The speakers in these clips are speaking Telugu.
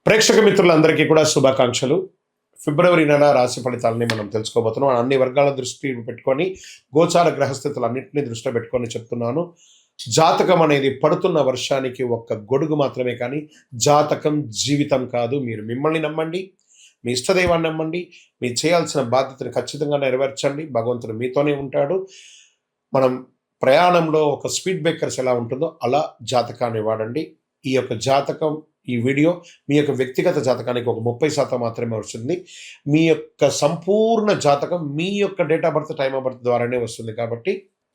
ప్రేక్షక మిత్రులందరికీ కూడా శుభాకాంక్షలు. ఫిబ్రవరి నెల రాశి ఫలితాలని మనం తెలుసుకోబోతున్నాం. అన్ని వర్గాల దృష్టి పెట్టుకొని గోచార గ్రహస్థితులన్నింటినీ దృష్టిలో పెట్టుకొని చెప్తున్నాను. జాతకం అనేది పడుతున్న వర్షానికి ఒక్క గొడుగు మాత్రమే, కానీ జాతకం జీవితం కాదు. మీరు మిమ్మల్ని నమ్మండి, మీ ఇష్టదైవాన్ని నమ్మండి, మీరు చేయాల్సిన బాధ్యతను ఖచ్చితంగా నెరవేర్చండి. భగవంతుడు మీతోనే ఉంటాడు. మనం ప్రయాణంలో ఒక స్పీడ్ బ్రేకర్స్ ఎలా ఉంటుందో అలా జాతకాన్ని వాడండి. ఈ యొక్క జాతకం, ఈ వీడియో మీ యొక్క వ్యక్తిగత జాతకానికి ఒక 30% మాత్రమే వస్తుంది. మీ యొక్క సంపూర్ణ జాతకం మీ యొక్క date of birth, time of birth ద్వారానే వస్తుంది. కాబట్టి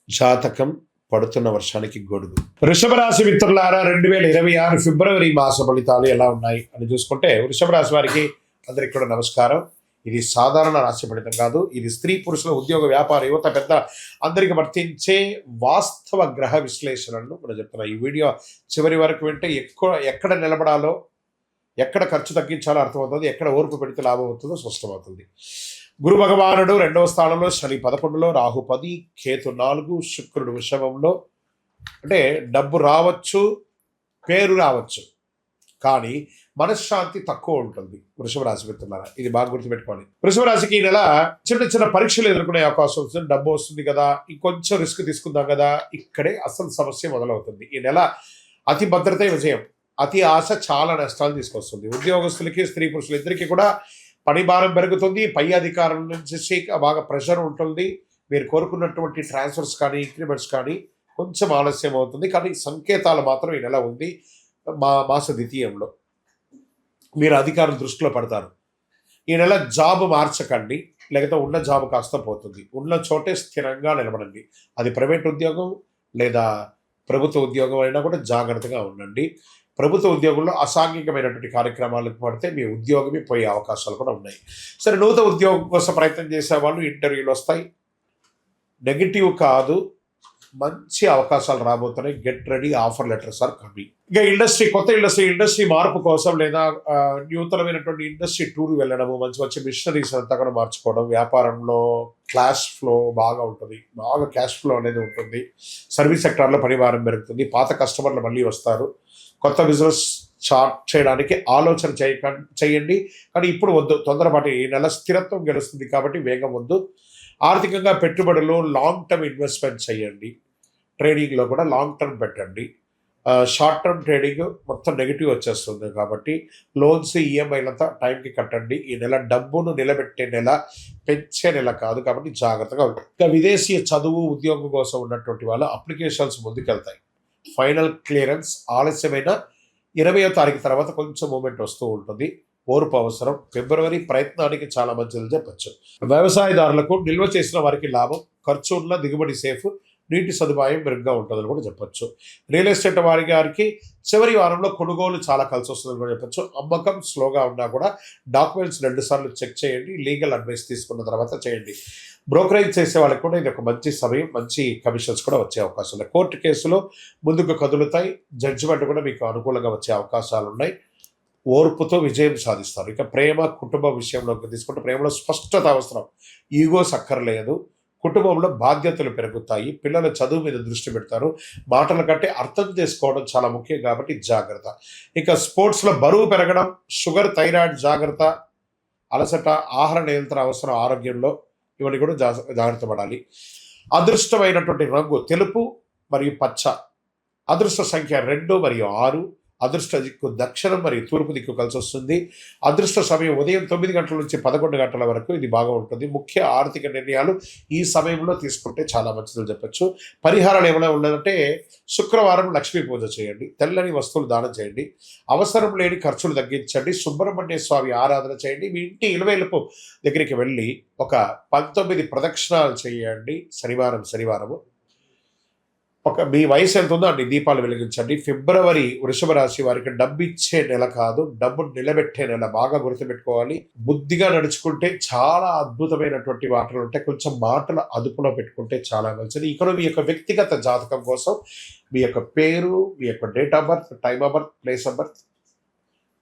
జాతకం పడుతున్న వర్షానికి గొడుగు. వృషభ రాశి మిత్రులారా, 2026 ఫిబ్రవరి మాస ఫలితాలు ఎలా ఉన్నాయి అని చూసుకుంటే, వృషభ రాశి వారికి అందరికీ కూడా నమస్కారం. ఇది సాధారణ రాశి ఫలితం కాదు. ఇది స్త్రీ పురుషుల ఉద్యోగ వ్యాపార యువత పెద్ద అందరికి వర్తించే వాస్తవ గ్రహ విశ్లేషణను మనం చెప్తున్నాం. ఈ వీడియో చివరి వరకు వింటే ఎక్కడ నిలబడాలో, ఎక్కడ ఖర్చు తగ్గించాలో అర్థమవుతుంది, ఎక్కడ ఓర్పు పెడితే లాభం అవుతుందో స్పష్టమవుతుంది. గురు భగవానుడు 2వ స్థానంలో, శని 11లో, రాహు 10, కేతు 4, శుక్రుడు వృషభంలో. అంటే డబ్బు రావచ్చు, పేరు రావచ్చు, కానీ మనశ్శాంతి తక్కువ ఉంటుంది. వృషభ రాశి మిత్రులారా, ఇది బాగా గుర్తుపెట్టుకోండి. వృషభ రాశికి ఈ నెల చిన్న చిన్న పరీక్షలు ఎదుర్కొనే అవకాశం వస్తుంది. డబ్బు వస్తుంది కదా, ఇంకొంచెం రిస్క్ తీసుకుందాం కదా, ఇక్కడే అసలు సమస్య మొదలవుతుంది. ఈ నెల అతి భద్రత విజయం, అతి ఆశ చాలా నష్టాలు తీసుకొస్తుంది. ఉద్యోగస్తులకి, స్త్రీ పురుషులు ఇద్దరికి కూడా పని భారం పెరుగుతుంది. పై అధికారుల నుంచి బాగా ప్రెషర్ ఉంటుంది. మీరు కోరుకున్నటువంటి ట్రాన్స్ఫర్స్ కానీ, ఇంక్రిమెంట్స్ కానీ కొంచెం ఆలస్యం అవుతుంది, కానీ సంకేతాలు మాత్రం ఈ నెల ఉంది. మాస ద్వితీయంలో మీరు అధికారుల దృష్టిలో పడతారు. ఈ నెల జాబ్ మార్చకండి, లేకపోతే ఉన్న జాబ్ కాస్త పోతుంది. ఉన్న చోటే స్థిరంగా నిలబడండి. అది ప్రైవేట్ ఉద్యోగం లేదా ప్రభుత్వ ఉద్యోగం అయినా కూడా జాగ్రత్తగా ఉండండి. ప్రభుత్వ ఉద్యోగంలో అసాంఘికమైనటువంటి కార్యక్రమాలకు పడితే మీ ఉద్యోగమే పోయే అవకాశాలు కూడా ఉన్నాయి. సరే, నూతన ఉద్యోగం కోసం ప్రయత్నం చేసే వాళ్ళు ఇంటర్వ్యూలు వస్తాయి. నెగిటివ్ కాదు, మంచి అవకాశాలు రాబోతున్నాయి. Get ready, offer letters are coming. ఇక కొత్త ఇండస్ట్రీ మార్పు కోసం లేదా నూతనమైనటువంటి ఇండస్ట్రీ టూర్ వెళ్ళడము, మంచి మిషనరీస్ అంతా కూడా మార్చుకోవడం, వ్యాపారంలో క్యాష్ ఫ్లో బాగా ఉంటుంది, బాగా క్యాష్ ఫ్లో అనేది ఉంటుంది. సర్వీస్ సెక్టార్లో పనిభారం పెరుగుతుంది. పాత కస్టమర్లు మళ్ళీ వస్తారు. కొత్త బిజినెస్ స్టార్ట్ చేయడానికి ఆలోచన చేయండి, కానీ ఇప్పుడు వద్దు, తొందరపాటు. ఈ నెల స్థిరత్వం గెలుస్తుంది కాబట్టి వేగం వద్దు. ఆర్థికంగా పెట్టుబడులు, లాంగ్ టర్మ్ ఇన్వెస్ట్మెంట్ చేయండి. ట్రేడింగ్లో కూడా లాంగ్ టర్మ్ పెట్టండి. షార్ట్ టర్మ్ ట్రేడింగ్ మొత్తం నెగిటివ్ వచ్చేస్తుంది కాబట్టి లోన్స్, ఈఎంఐలంతా టైంకి కట్టండి. ఈ నెల డబ్బును నిలబెట్టే నెల, పెంచే నెల కాదు, కాబట్టి జాగ్రత్తగా ఉంటుంది. ఇంకా విదేశీ చదువు, ఉద్యోగం కోసం ఉన్నటువంటి వాళ్ళు అప్లికేషన్స్ ముందుకెళ్తాయి. ఫైనల్ క్లియరెన్స్ ఆలస్యమైన 20వ తారీఖు తర్వాత కొంచెం మూమెంట్ వస్తూ ఉంటుంది. ఓర్పు అవసరం. ఫిబ్రవరి ప్రయత్నానికి చాలా మంచిది చెప్పచ్చు. వ్యవసాయదారులకు నిల్వ చేసిన వారికి లాభం, ఖర్చు ఉన్న దిగుబడి సేఫ్, నీటి సదుపాయం మెరుగ్గా ఉంటుందని కూడా చెప్పొచ్చు. రియల్ ఎస్టేట్ గారికి చివరి వారంలో కొనుగోలు చాలా కలిసి వస్తుందని కూడా చెప్పొచ్చు. అమ్మకం స్లోగా ఉన్నా కూడా డాక్యుమెంట్స్ 2 సార్లు చెక్ చేయండి. లీగల్ అడ్వైస్ తీసుకున్న తర్వాత చేయండి. బ్రోకరేజ్ చేసే వాళ్ళకి కూడా ఇది ఒక మంచి సమయం, మంచి కమిషన్స్ కూడా వచ్చే అవకాశం ఉన్నాయి. కోర్టు కేసులు ముందుకు కదులుతాయి. జడ్జిమెంట్ కూడా మీకు అనుకూలంగా వచ్చే అవకాశాలు ఉన్నాయి. ఓర్పుతో విజయం సాధిస్తారు. ఇక ప్రేమ, కుటుంబ విషయంలోకి తీసుకుంటే ప్రేమలో స్పష్టత అవసరం, ఈగోస్ అక్కర్లేదు. కుటుంబంలో బాధ్యతలు పెరుగుతాయి. పిల్లల చదువు మీద దృష్టి పెడతారు. మాటల కంటే అర్థం చేసుకోవడం చాలా ముఖ్యం కాబట్టి జాగ్రత్త. ఇక స్పోర్ట్స్లో బరువు పెరగడం, షుగర్, థైరాయిడ్ జాగ్రత్త, అలసట, ఆహార నియంత్రణ అవసరం ఆరోగ్యంలో. ఇవన్నీ కూడా జాగ్రత్త పడాలి. అదృష్టమైనటువంటి రంగు తెలుపు మరియు పచ్చ. అదృష్ట సంఖ్య 2 మరియు 6. అదృష్ట దిక్కు దక్షిణం మరియు తూర్పు దిక్కు కలిసి వస్తుంది. అదృష్ట సమయం ఉదయం 9 గంటల నుంచి 11 గంటల వరకు ఇది బాగా ఉంటుంది. ముఖ్య ఆర్థిక నిర్ణయాలు ఈ సమయంలో తీసుకుంటే చాలా మంచిదని చెప్పచ్చు. పరిహారాలు ఏమైనా ఉన్నదంటే, శుక్రవారం లక్ష్మీ పూజ చేయండి, తెల్లని వస్తువులు దానం చేయండి, అవసరం లేని ఖర్చులు తగ్గించండి, సుబ్రహ్మణ్య స్వామి ఆరాధన చేయండి. మీ ఇంటి ఇలవేలుపు దగ్గరికి వెళ్ళి ఒక 19 ప్రదక్షిణాలు చేయండి. శనివారము మీ వయసు ఎంత ఉందో అన్ని దీపాలు వెలిగించండి. ఫిబ్రవరి వృషభ రాశి వారికి డబ్బు ఇచ్చే నెల కాదు, డబ్బు నిలబెట్టే నెల. బాగా గుర్తుపెట్టుకోవాలి. బుద్ధిగా నడుచుకుంటే చాలా అద్భుతమైనటువంటి మాటలు ఉంటాయి. కొంచెం మాటలు అదుపులో పెట్టుకుంటే చాలా మంచిది. ఇక్కడ మీ యొక్క వ్యక్తిగత జాతకం కోసం మీ యొక్క పేరు, మీ యొక్క date of birth, time of birth, place of birth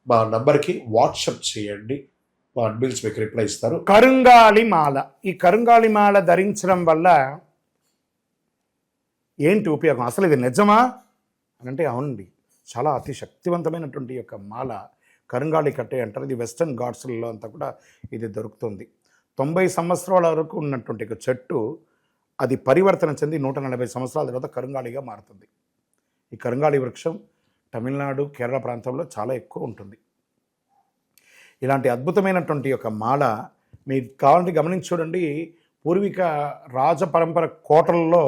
మా నంబర్కి వాట్సాప్ చేయండి. మా అడ్మిన్స్ మీకు రిప్లై ఇస్తారు. కరుంగాలి మాల. ఈ కరుంగాలి మాల ధరించడం వల్ల ఏంటి ఉపయోగం? అసలు ఇది నిజమా అని అంటే అవునండి, చాలా అతి శక్తివంతమైనటువంటి యొక్క మాల. కరుంగాళి కట్టే అంటారు. ఇది వెస్టర్న్ ఘాట్స్లలో అంతా కూడా ఇది దొరుకుతుంది. 90 సంవత్సరాల వరకు ఉన్నటువంటి ఒక చెట్టు అది పరివర్తన చెంది 140 సంవత్సరాల తర్వాత కరుంగాళిగా మారుతుంది. ఈ కరుంగాళి వృక్షం తమిళనాడు, కేరళ ప్రాంతంలో చాలా ఎక్కువ ఉంటుంది. ఇలాంటి అద్భుతమైనటువంటి ఒక మాల మీరు కావాలంటే గమనించి చూడండి. పూర్వీక రాజ పరంపర కోటలలో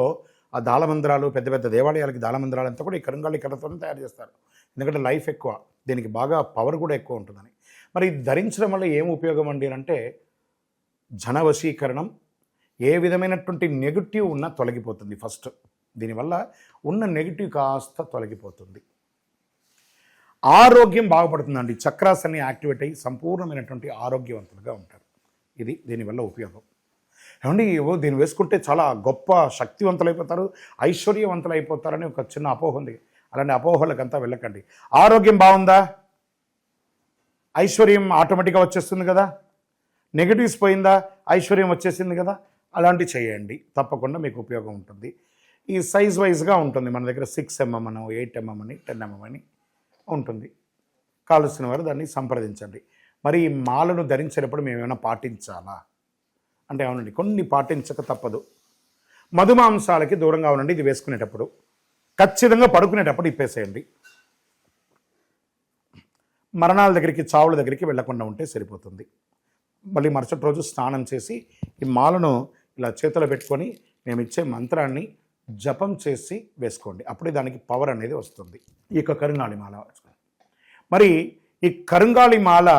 ఆ దాళమందిరాలు, పెద్ద పెద్ద దేవాలయాలకి దాళమందిరాలు అంతా కూడా ఈ కరుంగాళి కర్రతో తయారు చేస్తారు. ఎందుకంటే లైఫ్ ఎక్కువ, దీనికి బాగా పవర్ కూడా ఎక్కువ ఉంటుందని. మరి ఇది ధరించడం వల్ల ఏం ఉపయోగం అండి అంటే జన వశీకరణం, ఏ విధమైనటువంటి నెగిటివ్ ఉన్నా తొలగిపోతుంది. ఫస్ట్ దీనివల్ల ఉన్న నెగిటివ్ కాస్త తొలగిపోతుంది. ఆరోగ్యం బాగుపడుతుందండి. చక్రాస్ అన్ని యాక్టివేట్ అయ్యి సంపూర్ణమైనటువంటి ఆరోగ్యవంతులుగా ఉంటారు. ఇది దీనివల్ల ఉపయోగం. ఏమండి దీన్ని వేసుకుంటే చాలా గొప్ప శక్తివంతులైపోతారు, ఐశ్వర్యవంతులు అయిపోతారని ఒక చిన్న అపోహ ఉంది. అలాంటి అపోహలకంతా వెళ్ళకండి. ఆరోగ్యం బాగుందా, ఐశ్వర్యం ఆటోమేటిక్గా వచ్చేస్తుంది కదా. నెగిటివ్స్ పోయిందా, ఐశ్వర్యం వచ్చేసింది కదా. అలాంటివి చేయండి, తప్పకుండా మీకు ఉపయోగం ఉంటుంది. ఈ సైజ్ వైజ్గా ఉంటుంది. మన దగ్గర 6 mm అని, 8 mm అని, 10 mm అని ఉంటుంది. కావలసిన వారు దాన్ని సంప్రదించండి. మరి ఈ మాలను ధరించేటప్పుడు మేము ఏమైనా పాటించాలా అంటే అవునండి, కొన్ని పాటించక తప్పదు. మధుమాంసాలకి దూరంగా ఉండండి. ఇది వేసుకునేటప్పుడు ఖచ్చితంగా పడుకునేటప్పుడు ఇప్పేసేయండి. మరణాల దగ్గరికి, చావుల దగ్గరికి వెళ్లకుండా ఉంటే సరిపోతుంది. మళ్ళీ మరుసటి రోజు స్నానం చేసి ఈ మాలను ఇలా చేతిలో పెట్టుకొని మేము ఇచ్చే మంత్రాన్ని జపం చేసి వేసుకోండి. అప్పుడే దానికి పవర్ అనేది వస్తుంది. ఈ యొక్క కరుంగాళి మాల. మరి ఈ కరుంగాళి మాల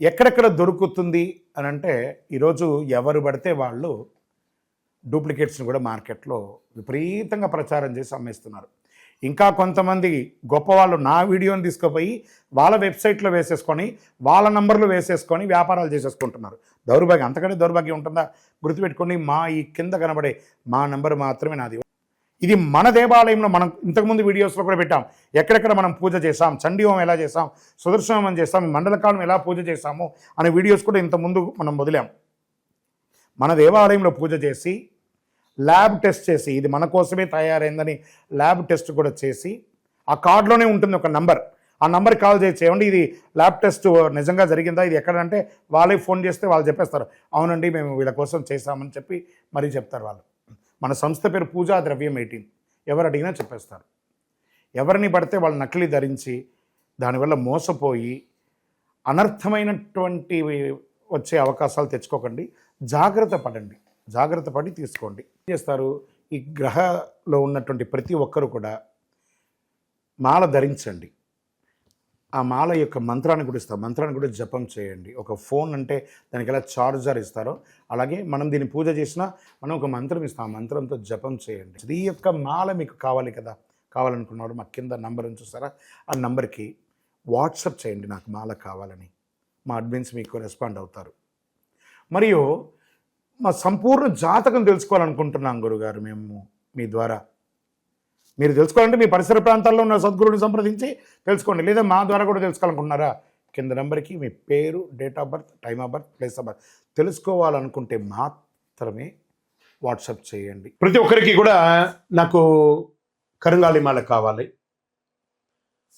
ఎక్కడెక్కడ దొరుకుతుంది అని అంటే ఈరోజు ఎవరు పడితే వాళ్ళు డూప్లికేట్స్ని కూడా మార్కెట్లో విపరీతంగా ప్రచారం చేసి అమ్మేస్తున్నారు. ఇంకా కొంతమంది గొప్పవాళ్ళు నా వీడియోని తీసుకుపోయి వాళ్ళ వెబ్సైట్లో వేసేసుకొని వాళ్ళ నంబర్లు వేసేసుకొని వ్యాపారాలు చేసేసుకుంటున్నారు. దౌర్భాగ్యం, అంతకంటే దౌర్భాగ్యం ఉంటుందా? గుర్తుపెట్టుకొని మా ఈ కింద కనబడే మా నంబర్ మాత్రమే నాది. ఇది మన దేవాలయంలో మనం ఇంతకుముందు వీడియోస్లో కూడా పెట్టాం. ఎక్కడెక్కడ మనం పూజ చేసాం, చండీహోమం ఎలా చేసాం, సుదర్శనం చేసాం, మండలకాలం ఎలా పూజ చేసాము అనే వీడియోస్ కూడా ఇంతకుముందు మనం వదిలాం. మన దేవాలయంలో పూజ చేసి ల్యాబ్ టెస్ట్ చేసి ఇది మన కోసమే తయారైందని ల్యాబ్ టెస్ట్ కూడా చేసి ఆ కార్డులోనే ఉంటుంది ఒక నంబర్. ఆ నంబర్కి కాల్ చేసి ఏమండి ఇది ల్యాబ్ టెస్ట్ నిజంగా జరిగిందా, ఇది ఎక్కడంటే వాళ్ళే ఫోన్ చేస్తే వాళ్ళు చెప్పేస్తారు అవునండి మేము వీళ్ళ కోసం చేశామని చెప్పి మరీ చెప్తారు వాళ్ళు. మన సంస్థ పేరు పూజా ద్రవ్యం 18. ఎవరు అడిగినా చెప్పేస్తారు. ఎవరిని పడితే వాళ్ళు నకిలీ ధరించి దానివల్ల మోసపోయి అనర్థమైనటువంటి వచ్చే అవకాశాలు తెచ్చుకోకండి. జాగ్రత్త పడండి, జాగ్రత్త పడి తీసుకోండి. ఏం చేస్తారు, ఈ గ్రహలో ఉన్నటువంటి ప్రతి ఒక్కరు కూడా మాల ధరించండి. ఆ మాల యొక్క మంత్రాన్ని కూడా ఇస్తాం, మంత్రాన్ని కూడా జపం చేయండి. ఒక ఫోన్ అంటే దానికి ఎలా చార్జర్ ఇస్తారో అలాగే మనం దీన్ని పూజ చేసినా మనం ఒక మంత్రం ఇస్తాం, ఆ మంత్రంతో జపం చేయండి. ఈ యొక్క మాల మీకు కావాలి కదా, కావాలనుకున్నవాడు మా కింద నంబర్ చూసారా, ఆ నంబర్కి వాట్సాప్ చేయండి నాకు మాల కావాలని. మా అడ్మిన్స్ మీకు రెస్పాండ్ అవుతారు. మరియు మా సంపూర్ణ జాతకం తెలుసుకోవాలనుకుంటున్నాం గురుగారు మేము మీ ద్వారా. మీరు తెలుసుకోవాలంటే మీ పరిసర ప్రాంతాల్లో ఉన్న సద్గురువుని సంప్రదించి తెలుసుకోండి. లేదా మా ద్వారా కూడా తెలుసుకోవాలనుకుంటున్నారా, కింద నెంబర్కి మీ పేరు, date of birth, time of birth, place of birth తెలుసుకోవాలనుకుంటే మాత్రమే వాట్సాప్ చేయండి. ప్రతి ఒక్కరికి కూడా నాకు కరుంగాళి మాల కావాలి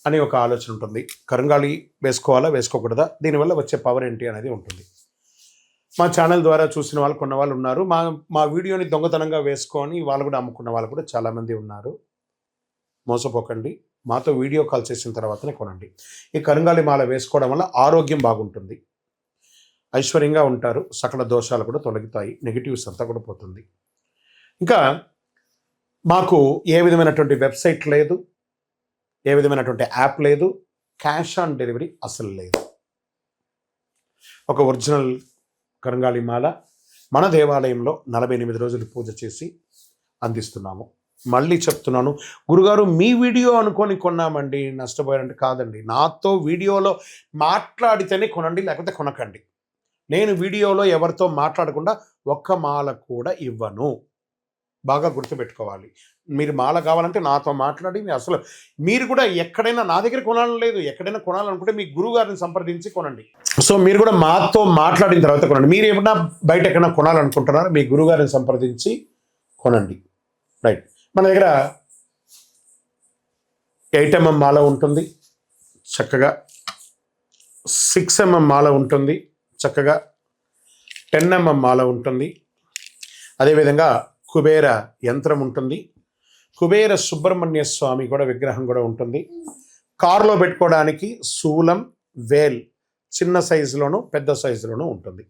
అని ఒక ఆలోచన ఉంటుంది. కరుంగాళి వేసుకోవాలా వేసుకోకూడదా, దీనివల్ల వచ్చే పవర్ ఏంటి అనేది ఉంటుంది. మా ఛానల్ ద్వారా చూసిన వాళ్ళు కొన్న వాళ్ళు ఉన్నారు. మా వీడియోని దొంగతనంగా వేసుకొని వాళ్ళు కూడా అమ్ముకున్న వాళ్ళు కూడా చాలామంది ఉన్నారు. మోసపోకండి, మాతో వీడియో కాల్ చేసిన తర్వాతనే కొనండి. ఈ కరుంగాళి మాల వేసుకోవడం వల్ల ఆరోగ్యం బాగుంటుంది, ఐశ్వర్యంగా ఉంటారు, సకల దోషాలు కూడా తొలగుతాయి, నెగిటివ్స్ అంతా కూడా పోతుంది. ఇంకా మాకు ఏ విధమైనటువంటి వెబ్సైట్ లేదు, ఏ విధమైనటువంటి యాప్ లేదు, క్యాష్ ఆన్ డెలివరీ అసలు లేదు. ఒక ఒరిజినల్ కరుంగాళి మాల మన దేవాలయంలో 48 రోజులు పూజ చేసి అందిస్తున్నాము. మళ్ళీ చెప్తున్నాను, గురుగారు మీ వీడియో అనుకొని కొన్నామండి నష్టపోయారంటే కాదండి. నాతో వీడియోలో మాట్లాడితేనే కొనండి, లేకపోతే కొనకండి. నేను వీడియోలో ఎవరితో మాట్లాడకుండా ఒక్క మాల కూడా ఇవ్వను. బాగా గుర్తుపెట్టుకోవాలి. మీరు మాల కావాలంటే నాతో మాట్లాడి అసలు మీరు కూడా ఎక్కడైనా నా దగ్గర కొనాలని లేదు, ఎక్కడైనా కొనాలనుకుంటే మీ గురువు గారిని సంప్రదించి కొనండి. సో మీరు కూడా మాతో మాట్లాడిన తర్వాత కొనండి. మీరు ఏమన్నా బయట ఎక్కడైనా కొనాలనుకుంటున్నారో మీ గురువు గారిని సంప్రదించి కొనండి. రైట్. మన దగ్గర 8 mm మాల ఉంటుంది, చక్కగా 6 mm మాల ఉంటుంది, చక్కగా 10 mm మాల ఉంటుంది. అదేవిధంగా కుబేర యంత్రం ఉంటుంది, కుబేర సుబ్రహ్మణ్య స్వామి కూడా విగ్రహం కూడా ఉంటుంది. కారులో పెట్టుకోవడానికి శూలం, వేల్ చిన్న సైజులోను పెద్ద సైజులోను ఉంటుంది.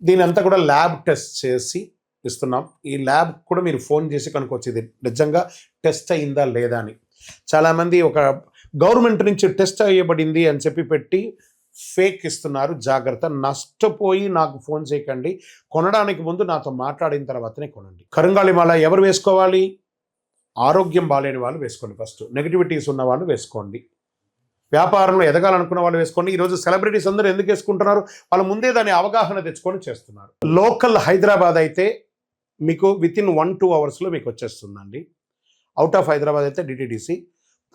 దీని అంతా కూడా ల్యాబ్ టెస్ట్ చేసి ఇస్తున్నాం. ఈ ల్యాబ్ కూడా మీరు ఫోన్ చేసి కనుక్కోవచ్చు ఇది నిజంగా టెస్ట్ అయిందా లేదా అని. చాలామంది ఒక గవర్నమెంట్ నుంచి టెస్ట్ అయ్యబడింది అని చెప్పి పెట్టి ఫేక్ ఇస్తున్నారు. జాగ్రత్త, నష్టపోయి నాకు ఫోన్ చేయకండి. కొనడానికి ముందు నాతో మాట్లాడిన తర్వాతనే కొనండి. కరుంగాళి మాల ఎవరు వేసుకోవాలి? ఆరోగ్యం బాలేని వాళ్ళు వేసుకోండి. ఫస్ట్ నెగిటివిటీస్ ఉన్న వాళ్ళు వేసుకోండి. వ్యాపారంలో ఎదగాలనుకున్న వాళ్ళు వేసుకోండి. ఈరోజు సెలబ్రిటీస్ అందరూ ఎందుకు వేసుకుంటున్నారు? వాళ్ళు ముందే దాని అవగాహన తెచ్చుకొని చేస్తున్నారు. లోకల్ హైదరాబాద్ అయితే మీకు వితిన్ 1-2 అవర్స్లో మీకు వచ్చేస్తుందండి. అవుట్ ఆఫ్ హైదరాబాద్ అయితే డిటిడిసి,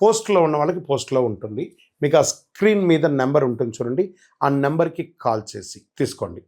పోస్ట్లో ఉన్న వాళ్ళకి పోస్ట్లో ఉంటుంది. మీకు ఆ స్క్రీన్ మీద నెంబర్ ఉంటుంది చూడండి, ఆ నెంబర్కి కాల్ చేసి తీసుకోండి.